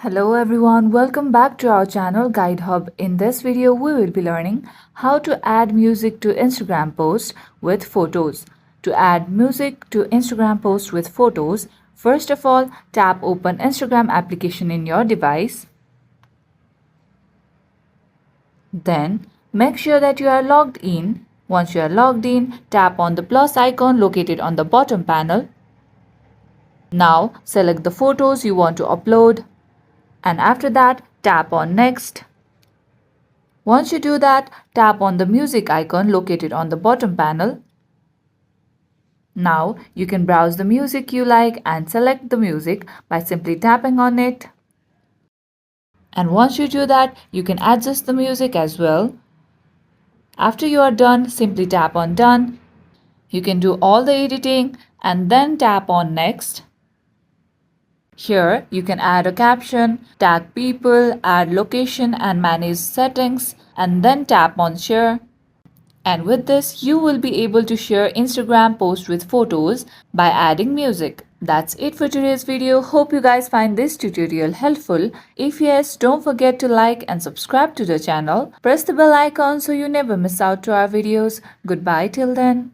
Hello everyone, welcome back to our channel Guide Hub. In this video, we will be learning how to add music to Instagram posts with photos. To add music to Instagram posts with photos, first of all, tap open Instagram application in your device. Then, make sure that you are logged in. Once you are logged in, tap on the plus icon located on the bottom panel. Now, select the photos you want to upload. And after that, tap on next. Once you do that, tap on the music icon located on the bottom panel. Now you can browse the music you like and select the music by simply tapping on it. And once you do that, you can adjust the music as well. After you are done, simply tap on done. You can do all the editing and then tap on next. Here, you can add a caption, tag people, add location and manage settings, and then tap on share. And with this, you will be able to share Instagram posts with photos by adding music. That's it for today's video. Hope you guys find this tutorial helpful. If yes, don't forget to like and subscribe to the channel. Press the bell icon so you never miss out to our videos. Goodbye till then.